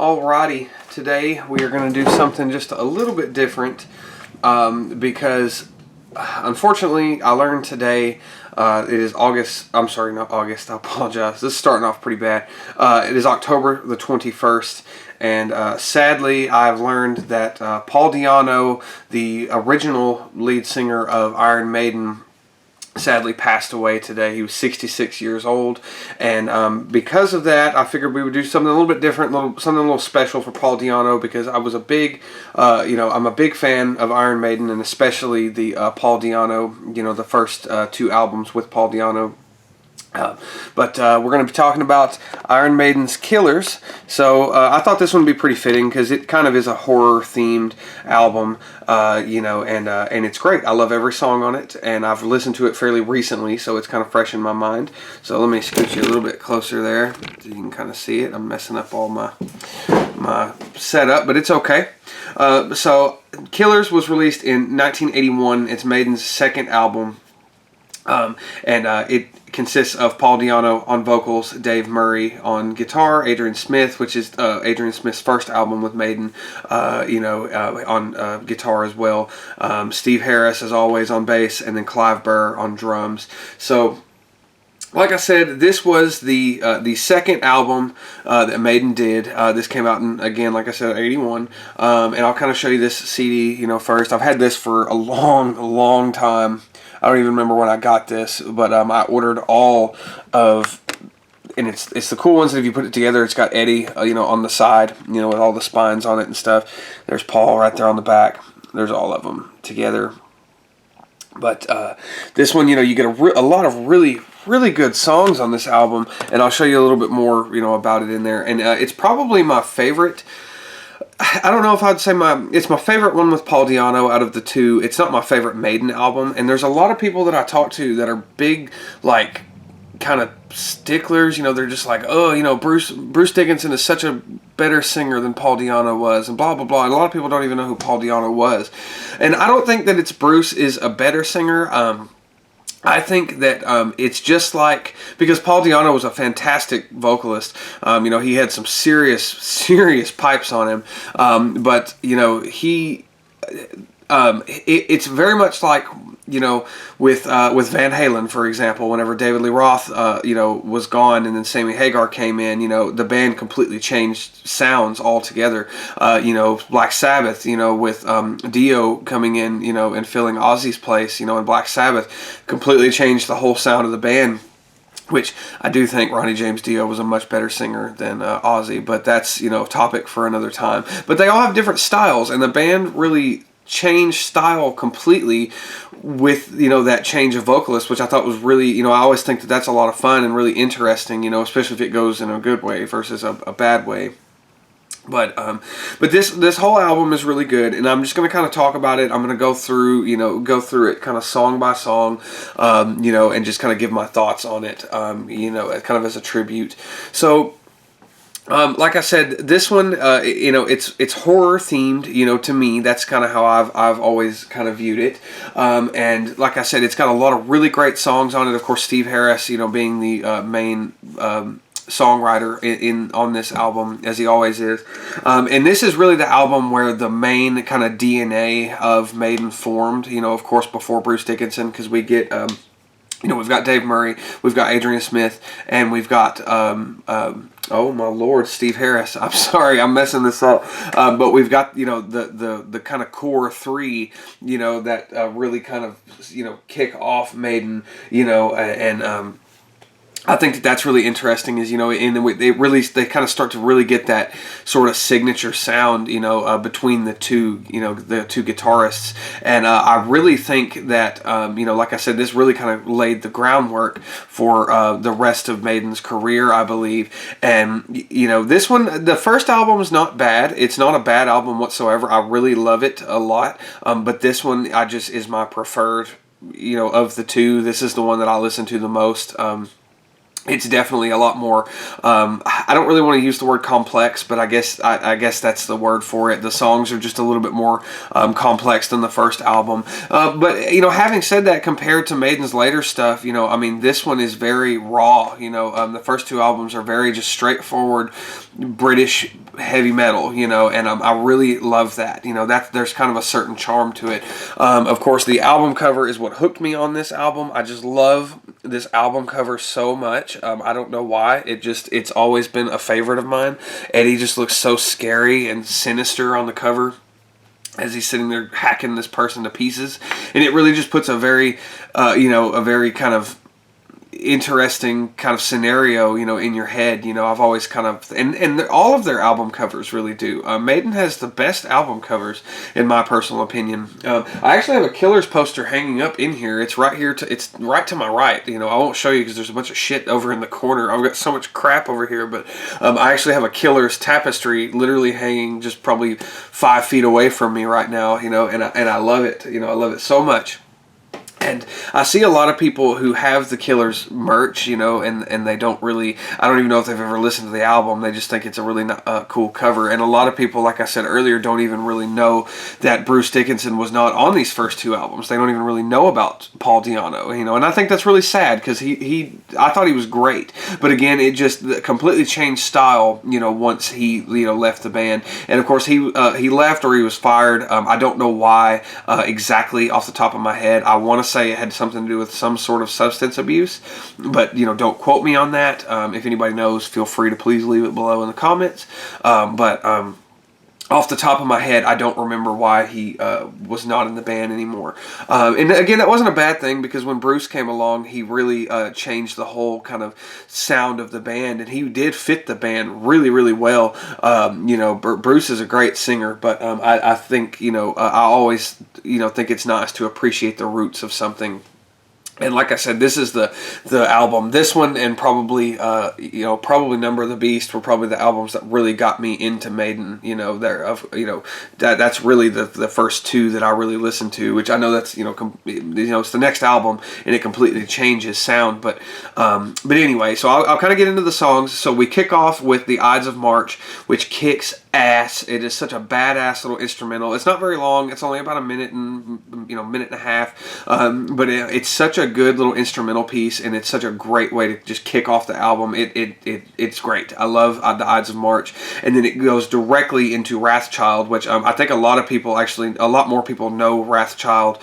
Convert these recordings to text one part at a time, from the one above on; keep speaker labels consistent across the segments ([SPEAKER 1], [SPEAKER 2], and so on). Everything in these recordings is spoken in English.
[SPEAKER 1] Alrighty, today we are going to do something just a little bit different because unfortunately I learned today it is August, I'm sorry, not August, I apologize, this is starting off pretty bad. It is October the 21st, and sadly I've learned that Paul Di'Anno, the original lead singer of Iron Maiden, sadly passed away today. He was 66 years old, and because of that, I figured we would do something a little bit different, something a little special for Paul Di'Anno, because I was a big, I'm a big fan of Iron Maiden, and especially the Paul Di'Anno, the first two albums with Paul Di'Anno. But we're going to be talking about Iron Maiden's Killers. So I thought this one would be pretty fitting because it kind of is a horror-themed album, and it's great. I love every song on it, and I've listened to it fairly recently, so it's kind of fresh in my mind. So let me scoot you a little bit closer there so you can kind of see it. I'm messing up all my setup, but it's okay. So Killers was released in 1981. It's Maiden's second album. It consists of Paul Di'Anno on vocals, Dave Murray on guitar, Adrian Smith, which is Adrian Smith's first album with Maiden, on guitar as well. Steve Harris, as always, on bass, and then Clive Burr on drums. So, like I said, this was the second album that Maiden did. This came out in, again, like I said, 81. And I'll kind of show you this CD, first. I've had this for a long time. I don't even remember when I got this, but I ordered all of, and it's the cool ones that if you put it together, it's got Eddie, on the side, with all the spines on it and stuff. There's Paul right there on the back. There's all of them together. But this one, you get a lot of really good songs on this album, and I'll show you a little bit more, about it in there. And it's probably my favorite. I don't know if I'd say it's my favorite one with Paul Di'Anno out of the two. It's not my favorite Maiden album, and there's a lot of people that I talk to that are big, kind of sticklers. They're just like, oh, Bruce Dickinson is such a better singer than Paul Di'Anno was, and blah blah blah. And a lot of people don't even know who Paul Di'Anno was, and I don't think that it's Bruce is a better singer. I think that it's just like, because Paul Di'Anno was a fantastic vocalist. He had some serious pipes on him. But it's very much like, with Van Halen, for example. Whenever David Lee Roth, was gone, and then Sammy Hagar came in, the band completely changed sounds altogether. Black Sabbath, with Dio coming in, and filling Ozzy's place, and Black Sabbath completely changed the whole sound of the band. Which I do think Ronnie James Dio was a much better singer than Ozzy, but that's, a topic for another time. But they all have different styles, and the band really changed style completely with that change of vocalist, which I thought was really, I always think that that's a lot of fun and really interesting, especially if it goes in a good way versus a bad way. But this whole album is really good, and I'm just going to kind of talk about it. I'm going to go through it kind of song by song, and just kind of give my thoughts on it, kind of as a tribute. So, like I said, this one, it's horror themed, to me. That's kind of how I've always kind of viewed it. And like I said, it's got a lot of really great songs on it. Of course, Steve Harris, being the main songwriter on this album, as he always is. And this is really the album where the main kind of DNA of Maiden formed, of course, before Bruce Dickinson, because we get, we've got Dave Murray, we've got Adrian Smith, and we've got, oh my Lord, Steve Harris. I'm sorry, I'm messing this up. But we've got, the kind of core three, that really kind of, kick off Maiden, and I think that's really interesting is, they kind of start to really get that sort of signature sound, between the two guitarists. And I really think that, like I said, this really kind of laid the groundwork for the rest of Maiden's career, I believe. And, this one, the first album is not bad. It's not a bad album whatsoever. I really love it a lot. But this one, is my preferred, of the two. This is the one that I listen to the most. it's definitely a lot more. I don't really want to use the word complex, but I guess that's the word for it. The songs are just a little bit more complex than the first album. But having said that, compared to Maiden's later stuff, I mean, this one is very raw. The first two albums are very just straightforward British heavy metal. And I really love that. There's kind of a certain charm to it. Of course, the album cover is what hooked me on this album. I just love this album cover so much. I don't know why. It's always been a favorite of mine. Eddie just looks so scary and sinister on the cover as he's sitting there hacking this person to pieces, and it really just puts a very kind of interesting kind of scenario, in your head. I've always kind of, and all of their album covers really do. Maiden has the best album covers, in my personal opinion. I actually have a Killers poster hanging up in here. It's right here. It's right to my right. I won't show you because there's a bunch of shit over in the corner. I've got so much crap over here, but I actually have a Killers tapestry literally hanging just probably 5 feet away from me right now. And I love it. I love it so much. And I see a lot of people who have the Killers merch, and they don't really, I don't even know if they've ever listened to the album. They just think it's a really cool cover. And a lot of people, like I said earlier, don't even really know that Bruce Dickinson was not on these first two albums. They don't even really know about Paul Di'Anno, and I think that's really sad because I thought he was great. But again, it just completely changed style, once he, left the band. And of course, he left or he was fired. I don't know why exactly off the top of my head. I want to say it had something to do with some sort of substance abuse, but don't quote me on that. If anybody knows, feel free to please leave it below in the comments. But off the top of my head, I don't remember why he was not in the band anymore. And again, that wasn't a bad thing because when Bruce came along, he really changed the whole kind of sound of the band, and he did fit the band really, really well. Bruce is a great singer, but I think, I always, think it's nice to appreciate the roots of something. And like I said, this is the album. This one and probably probably Number of the Beast were probably the albums that really got me into Maiden. That's really the first two that I really listened to. Which I know that's it's the next album and it completely changes sound. But anyway, so I'll kind of get into the songs. So we kick off with the Ides of March, which kicks ass. It is such a badass little instrumental. It's not very long. It's only about a minute and a half. But it's such a good little instrumental piece, and it's such a great way to just kick off the album. It's great. I love the Ides of March, and then it goes directly into Wrathchild, which I think a lot more people know Wrathchild.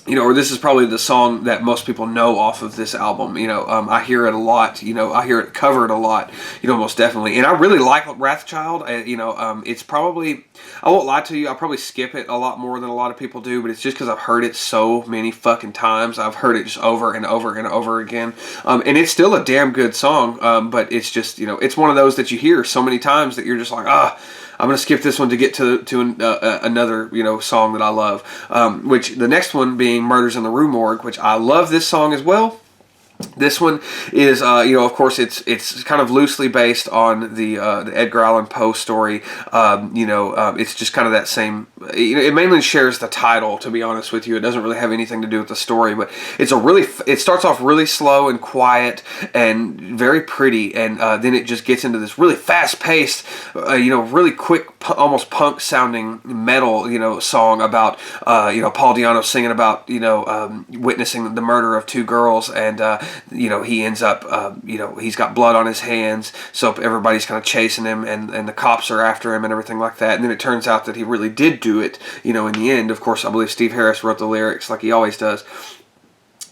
[SPEAKER 1] Or this is probably the song that most people know off of this album. I hear it a lot. I hear it covered a lot. Most definitely. And I really like Wrathchild. It's probably, I won't lie to you, I probably skip it a lot more than a lot of people do, but it's just because I've heard it so many fucking times. I've heard it just over and over and over again. And it's still a damn good song, but it's just, it's one of those that you hear so many times that you're just like, I'm going to skip this one to get to another song that I love, which the next one being Murders in the Rue Morgue, which I love this song as well. This one is, of course, it's kind of loosely based on the Edgar Allan Poe story. It's just kind of that same. It mainly shares the title. To be honest with you, it doesn't really have anything to do with the story. But it starts off really slow and quiet and very pretty, and then it just gets into this really fast-paced, really quick, almost punk-sounding metal, song about Paul Di'Anno singing about witnessing the murder of two girls and. He ends up, he's got blood on his hands, so everybody's kind of chasing him, and the cops are after him and everything like that. And then it turns out that he really did do it, in the end. Of course, I believe Steve Harris wrote the lyrics like he always does.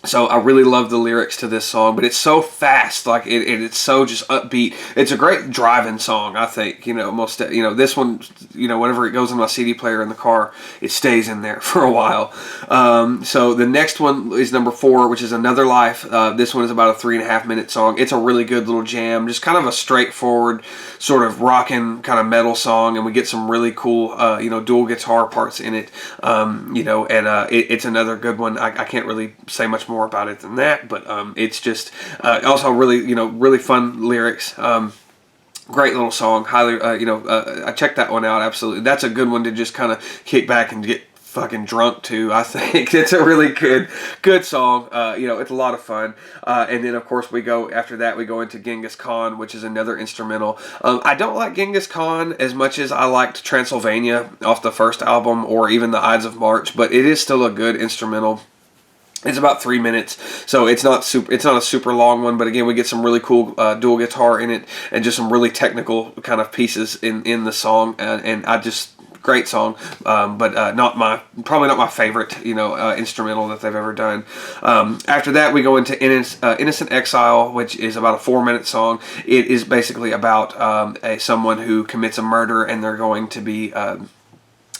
[SPEAKER 1] So I really love the lyrics to this song, but it's so fast, like it's so just upbeat. It's a great driving song, I think. This one, whenever it goes in my CD player in the car, it stays in there for a while. So the next one is number 4, which is Another Life. This one is about a 3.5 minute song. It's a really good little jam, just kind of a straightforward sort of rockin' kind of metal song, and we get some really cool, dual guitar parts in it. It's another good one. I can't really say much more about it than that, but it's just also really fun lyrics. Great little song. Highly, I checked that one out. Absolutely, that's a good one to just kind of kick back and get fucking drunk to. I think it's a really good song. It's a lot of fun. And then of course we go into Genghis Khan, which is another instrumental. I don't like Genghis Khan as much as I liked Transylvania off the first album, or even the Ides of March, but it is still a good instrumental. It's about 3 minutes, so it's not a super long one. But again, we get some really cool dual guitar in it, and just some really technical kind of pieces in the song. And great song, but probably not my favorite, instrumental that they've ever done. After that, we go into Innocent Exile, which is about a 4-minute song. It is basically about someone who commits a murder, and they're going to be.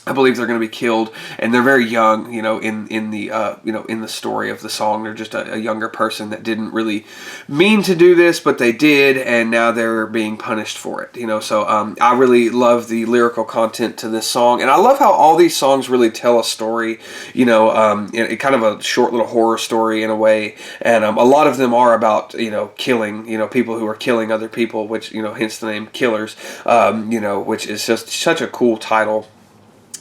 [SPEAKER 1] I believe they're going to be killed, and they're very young. In the story of the song, they're just a younger person that didn't really mean to do this, but they did, and now they're being punished for it. So I really love the lyrical content to this song, and I love how all these songs really tell a story. Kind of a short little horror story in a way, and a lot of them are about killing, people who are killing other people, which hence the name Killers. Which is just such a cool title.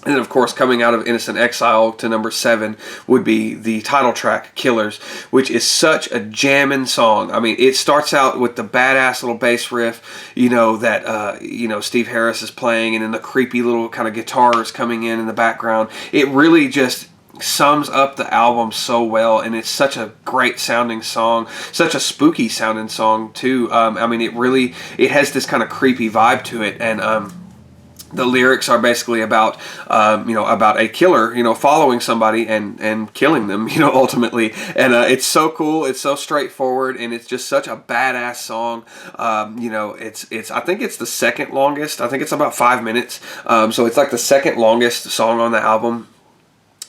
[SPEAKER 1] And of course, coming out of Innocent Exile to number 7 would be the title track, Killers, which is such a jammin' song. I mean, it starts out with the badass little bass riff, that Steve Harris is playing, and then the creepy little kind of guitars coming in the background. It really just sums up the album so well, and it's such a great sounding song, such a spooky sounding song too. It has this kind of creepy vibe to it, and the lyrics are basically about a killer, following somebody and killing them, ultimately. And it's so cool. It's so straightforward, and it's just such a badass song. I think it's the second longest. I think it's about 5 minutes. So it's like the second longest song on the album.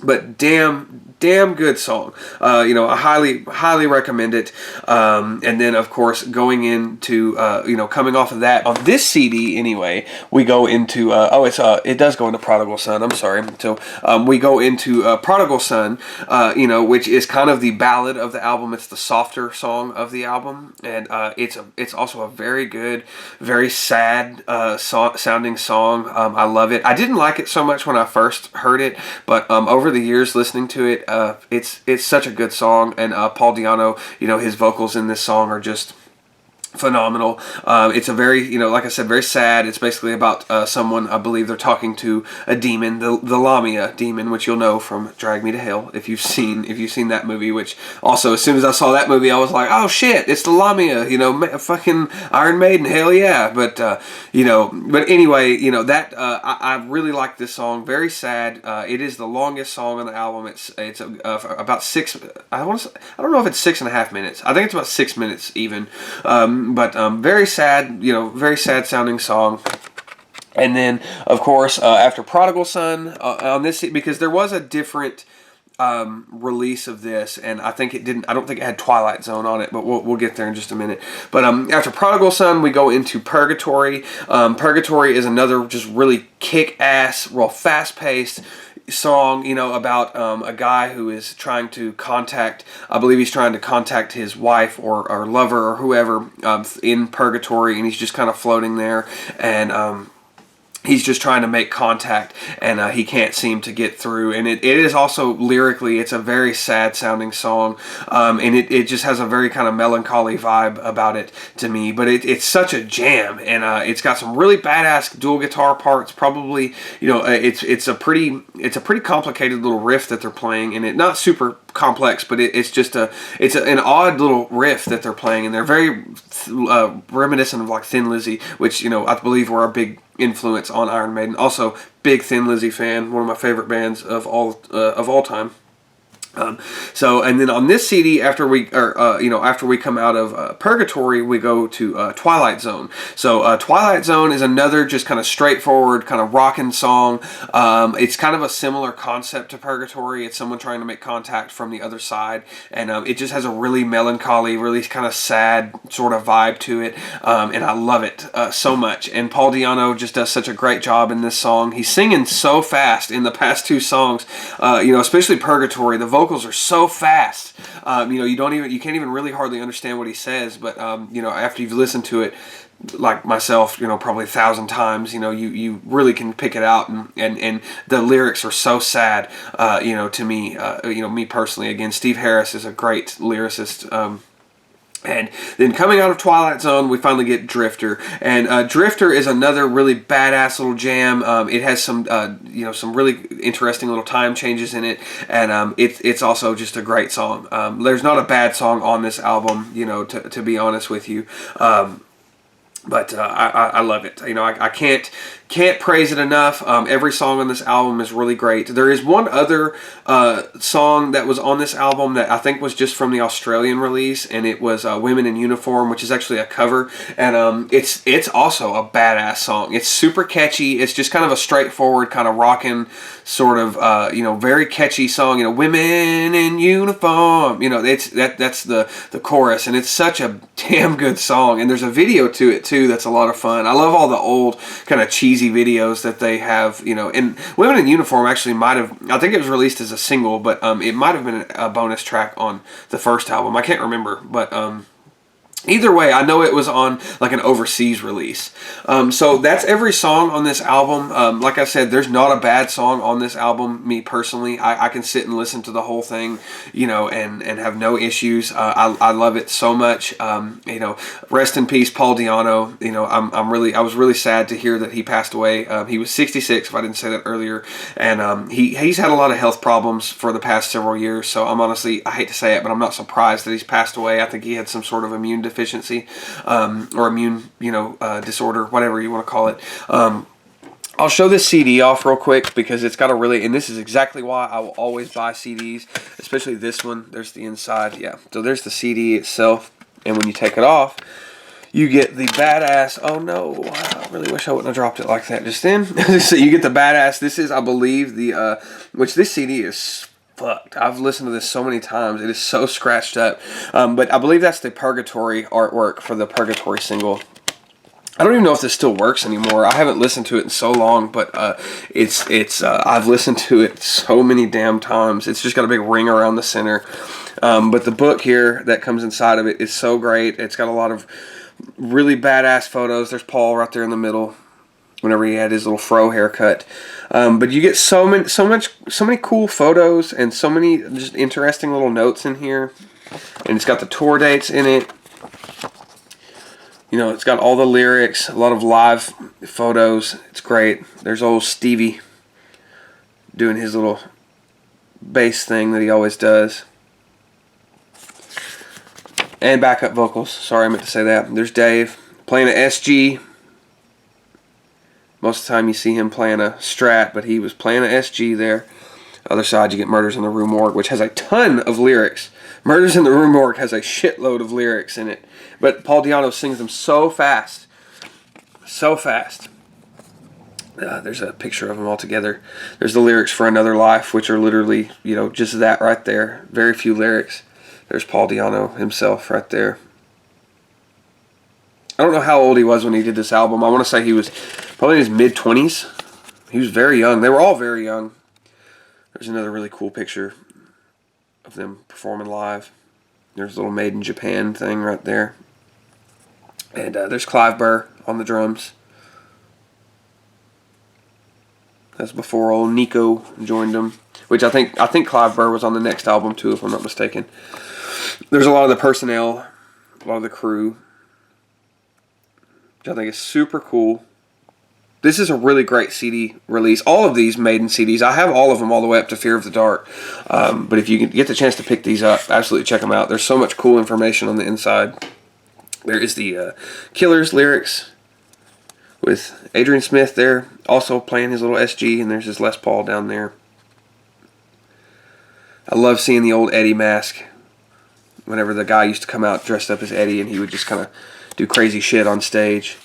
[SPEAKER 1] But damn good song. I highly recommend it. And then of course, going into coming off of that, on this CD anyway, we go into it does go into Prodigal Son. I'm sorry. So we go into Prodigal Son, which is kind of the ballad of the album. It's the softer song of the album, and it's also a very good, very sad sounding song. I love it. I didn't like it so much when I first heard it, but over the years listening to it, it's such a good song, and Paul Di'Anno, his vocals in this song are just phenomenal. It's a very, like I said, very sad. It's basically about someone, I believe they're talking to a demon, the Lamia demon, which you'll know from Drag Me to Hell if you've seen that movie. Which also, as soon as I saw that movie, I was like, oh shit, it's the Lamia, fucking Iron Maiden, hell yeah. But anyway, I really like this song. Very sad. It is the longest song on the album. It's about 6. I don't know if it's 6.5 minutes. I think it's about 6 minutes even. But very sad, very sad sounding song. And then, of course, after Prodigal Son, on this, because there was a different release of this, and I don't think it had Twilight Zone on it, but we'll get there in just a minute. But after Prodigal Son, we go into Purgatory. Purgatory is another just really kick-ass, real fast-paced song, about a guy who is trying to contact, I believe he's trying to contact his wife or lover or whoever in purgatory, and he's just kind of floating there, and he's just trying to make contact, and he can't seem to get through. And it is also lyrically, it's a very sad sounding song, and it just has a very kind of melancholy vibe about it to me. But it's such a jam, and it's got some really badass dual guitar parts. Probably, it's a pretty complicated little riff that they're playing, and it not super complex, but it's an odd little riff that they're playing, and they're very reminiscent of like Thin Lizzy, which I believe were a big influence on Iron Maiden. Also, big Thin Lizzy fan, one of my favorite bands of all time. And then on this CD, after we come out of Purgatory, we go to Twilight Zone. So Twilight Zone is another just kind of straightforward, kind of rockin' song. It's kind of a similar concept to Purgatory. It's someone trying to make contact from the other side, and it just has a really melancholy, really kind of sad sort of vibe to it, and I love it so much. And Paul Di'Anno just does such a great job in this song. He's singing so fast in the past 2 songs, especially Purgatory. The vocals are so fast, You know, you can't even really hardly understand what he says, but you know, after you've listened to it, like myself, you know, probably 1,000 times, you know, you really can pick it out, and the lyrics are so sad, you know, to me, you know, me personally. Again, Steve Harris is a great lyricist. And then coming out of Twilight Zone, we finally get Drifter, and Drifter is another really badass little jam. It has some, you know, some really interesting little time changes in it, and it's also just a great song. There's not a bad song on this album, you know, to be honest with you. But I love it. You know, I can't praise it enough. Every song on this album is really great. There is one other song that was on this album that I think was just from the Australian release, and it was "Women in Uniform," which is actually a cover, and it's also a badass song. It's super catchy. It's just kind of a straightforward kind of rockin' sort of you know, very catchy song. You know, "Women in Uniform." You know, that's the chorus, and it's such a damn good song. And there's a video to it too that's a lot of fun. I love all the old kind of cheesy videos that they have, you know. And "Women in Uniform" actually might have, I think it was released as a single, but it might have been a bonus track on the first album. I can't remember, but either way, I know it was on like an overseas release. So that's every song on this album. Like I said, there's not a bad song on this album. Me personally, I can sit and listen to the whole thing, you know, and have no issues. I love it so much. You know, rest in peace, Paul Di'Anno. You know, I was really sad to hear that he passed away. He was 66, if I didn't say that earlier, and he's had a lot of health problems for the past several years. So I'm honestly, I hate to say it, but I'm not surprised that he's passed away. I think he had some sort of immune deficiency, or immune, you know, disorder, whatever you want to call it. I'll show this CD off real quick because it's got a really, and this is exactly why I will always buy CDs, especially this one. There's the inside, yeah. So there's the CD itself, and when you take it off, you get the badass, oh no, I really wish I wouldn't have dropped it like that just then. So you get the badass, this is, I believe, the, which this CD is fucked. I've listened to this so many times. It is so scratched up. But I believe that's the Purgatory artwork for the Purgatory single. I don't even know if this still works anymore. I haven't listened to it in so long, but I've listened to it so many damn times. It's just got a big ring around the center. But the book here that comes inside of it is so great. It's got a lot of really badass photos. There's Paul right there in the middle, whenever he had his little fro haircut. But you get so many cool photos and so many just interesting little notes in here. And it's got the tour dates in it. You know, it's got all the lyrics, a lot of live photos. It's great. There's old Stevie doing his little bass thing that he always does. And backup vocals. Sorry, I meant to say that. There's Dave playing an SG. Most of the time you see him playing a Strat, but he was playing an SG there. Other side, you get Murders in the Rue Morgue, which has a ton of lyrics. Murders in the Rue Morgue has a shitload of lyrics in it. But Paul Di'Anno sings them so fast. So fast. There's a picture of them all together. There's the lyrics for Another Life, which are literally, you know, just that right there. Very few lyrics. There's Paul Di'Anno himself right there. I don't know how old he was when he did this album. I want to say he was probably in his mid-20s. He was very young. They were all very young. There's another really cool picture of them performing live. There's a little Made in Japan thing right there. And there's Clive Burr on the drums. That's before old Nico joined them. Which I think Clive Burr was on the next album too, if I'm not mistaken. There's a lot of the personnel, a lot of the crew, which I think is super cool. This is a really great CD release. All of these Maiden CDs, I have all of them all the way up to Fear of the Dark. But if you can get the chance to pick these up, absolutely check them out. There's so much cool information on the inside. There is the Killers lyrics with Adrian Smith there, also playing his little SG, and there's his Les Paul down there. I love seeing the old Eddie mask. Whenever the guy used to come out dressed up as Eddie, and he would just kind of do crazy shit on stage.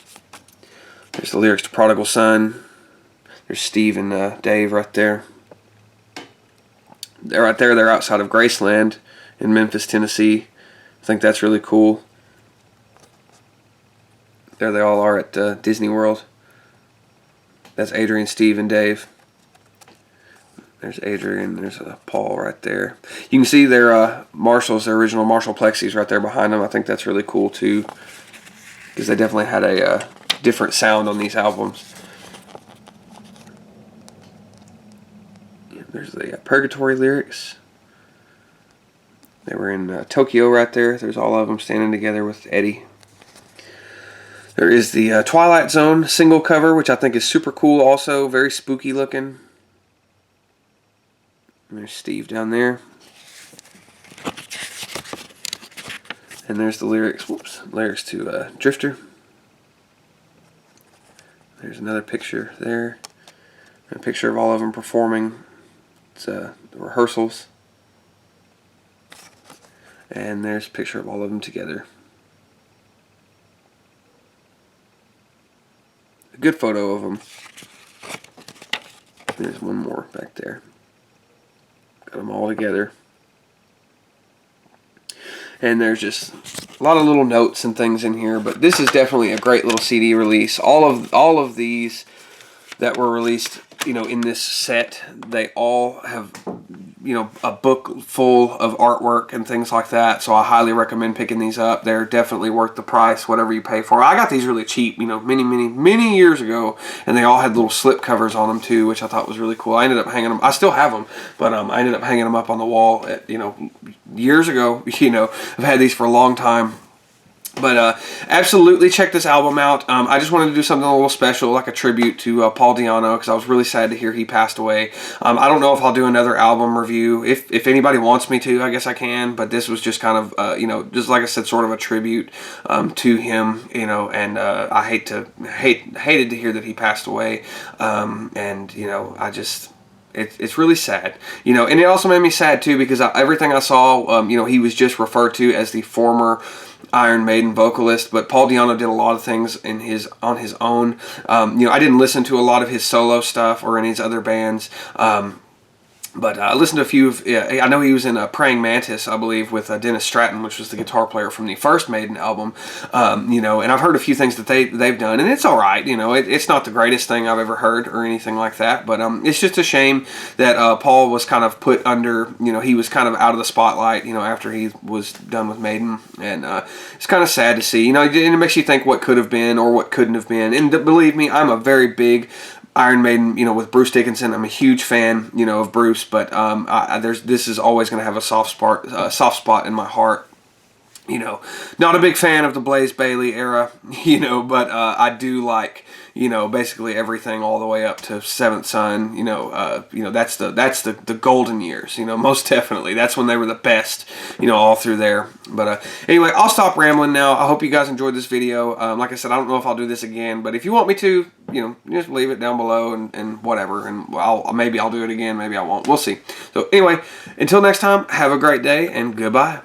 [SPEAKER 1] There's the lyrics to Prodigal Son. There's Steve and Dave right there. They're right there. They're outside of Graceland in Memphis, Tennessee. I think that's really cool. There they all are at Disney World. That's Adrian, Steve, and Dave. There's Adrian. There's Paul right there. You can see their Marshalls, their original Marshall plexis right there behind them. I think that's really cool too, because they definitely had a different sound on these albums. There's the Purgatory lyrics. They were in Tokyo right there. There's all of them standing together with Eddie. There is the Twilight Zone single cover, which I think is super cool also. Very spooky looking. And there's Steve down there. And there's the lyrics. Whoops. Lyrics to Drifter. There's another picture there. A picture of all of them performing. It's the rehearsals. And there's a picture of all of them together. A good photo of them. There's one more back there. Got them all together. And there's just a lot of little notes and things in here, but this is definitely a great little CD release. All of these that were released, you know, in this set, they all have, you know, a book full of artwork and things like that. So I highly recommend picking these up. They're definitely worth the price, whatever you pay for. I got these really cheap, you know, many years ago, and they all had little slip covers on them too, which I thought was really cool. I ended up hanging them. I still have them, but I ended up hanging them up on the wall at, you know, years ago. You know, I've had these for a long time. But absolutely check this album out. I just wanted to do something a little special, like a tribute to Paul Di'Anno, because I was really sad to hear he passed away. I don't know if I'll do another album review. If anybody wants me to, I guess I can. But this was just kind of, you know, just like I said, sort of a tribute to him, you know. And I hated to hear that he passed away. And, you know, I just... It's really sad, you know, and it also made me sad too, because everything I saw, you know, he was just referred to as the former Iron Maiden vocalist, but Paul Di'Anno did a lot of things on his own. You know, I didn't listen to a lot of his solo stuff or any of his other bands. But I listened to a few of, I know he was in Praying Mantis, I believe, with Dennis Stratton, which was the guitar player from the first Maiden album. You know, and I've heard a few things that they've done, and it's all right. You know, it's not the greatest thing I've ever heard or anything like that, but it's just a shame that Paul was kind of put under, you know, he was kind of out of the spotlight, you know, after he was done with Maiden, and it's kind of sad to see. You know, and it makes you think what could have been or what couldn't have been, and believe me, I'm a very big Iron Maiden, you know, with Bruce Dickinson. I'm a huge fan, you know, of Bruce, but this is always going to have a soft spot in my heart. You know, not a big fan of the Blaze Bayley era, you know, but I do like, you know, basically everything all the way up to Seventh Son. You know, that's the golden years. You know, most definitely, that's when they were the best. You know, all through there. But anyway, I'll stop rambling now. I hope you guys enjoyed this video. Like I said, I don't know if I'll do this again, but if you want me to, you know, just leave it down below and whatever, and maybe I'll do it again, maybe I won't. We'll see. So anyway, until next time, have a great day and goodbye.